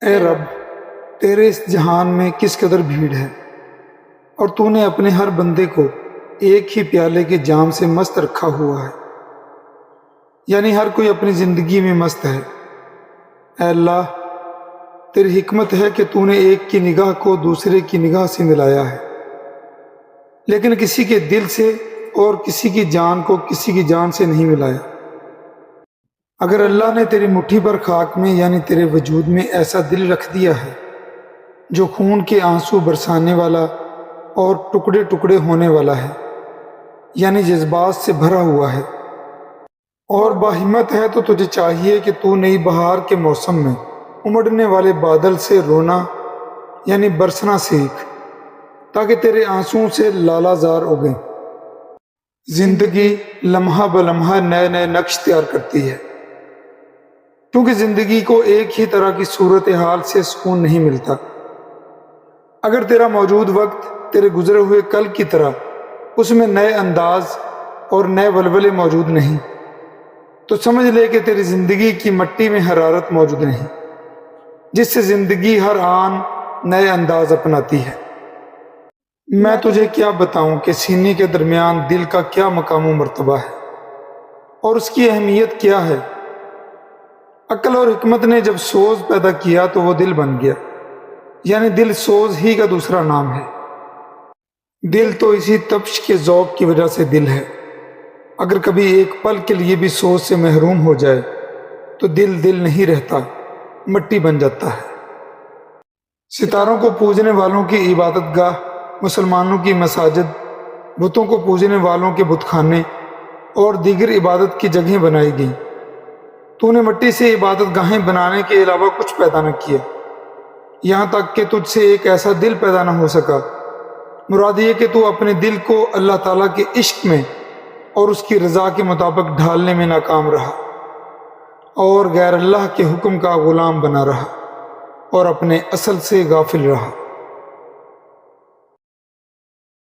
اے رب، تیرے اس جہان میں کس قدر بھیڑ ہے، اور تو نے اپنے ہر بندے کو ایک ہی پیالے کے جام سے مست رکھا ہوا ہے، یعنی ہر کوئی اپنی زندگی میں مست ہے۔ اے اللہ، تیری حکمت ہے کہ تو نے ایک کی نگاہ کو دوسرے کی نگاہ سے ملایا ہے، لیکن کسی کے دل سے اور کسی کی جان کو کسی کی جان سے نہیں ملایا۔ اگر اللہ نے تیری مٹھی پر خاک میں یعنی تیرے وجود میں ایسا دل رکھ دیا ہے جو خون کے آنسو برسانے والا اور ٹکڑے ٹکڑے ہونے والا ہے، یعنی جذبات سے بھرا ہوا ہے، اور باہمت ہے، تو تجھے چاہیے کہ تو نئی بہار کے موسم میں امڑنے والے بادل سے رونا یعنی برسنا سیکھ، تاکہ تیرے آنسوؤں سے لالہ زار اگیں۔ زندگی لمحہ بلمحہ نئے نئے نقش تیار کرتی ہے، کیونکہ زندگی کو ایک ہی طرح کی صورتحال سے سکون نہیں ملتا۔ اگر تیرا موجود وقت تیرے گزرے ہوئے کل کی طرح اس میں نئے انداز اور نئے ولولے موجود نہیں، تو سمجھ لے کہ تیری زندگی کی مٹی میں حرارت موجود نہیں، جس سے زندگی ہر آن نئے انداز اپناتی ہے۔ میں تجھے کیا بتاؤں کہ سینے کے درمیان دل کا کیا مقام و مرتبہ ہے اور اس کی اہمیت کیا ہے۔ عقل اور حکمت نے جب سوز پیدا کیا تو وہ دل بن گیا، یعنی دل سوز ہی کا دوسرا نام ہے۔ دل تو اسی تپش کے ذوق کی وجہ سے دل ہے۔ اگر کبھی ایک پل کے لیے بھی سوز سے محروم ہو جائے تو دل دل نہیں رہتا، مٹی بن جاتا ہے۔ ستاروں کو پوجنے والوں کی عبادت گاہ، مسلمانوں کی مساجد، بتوں کو پوجنے والوں کے بت خانے اور دیگر عبادت کی جگہیں بنائی گئیں۔ تو نے مٹی سے عبادت گاہیں بنانے کے علاوہ کچھ پیدا نہ کیا، یہاں تک کہ تجھ سے ایک ایسا دل پیدا نہ ہو سکا۔ مراد یہ کہ تو اپنے دل کو اللہ تعالیٰ کے عشق میں اور اس کی رضا کے مطابق ڈھالنے میں ناکام رہا، اور غیر اللہ کے حکم کا غلام بنا رہا، اور اپنے اصل سے غافل رہا۔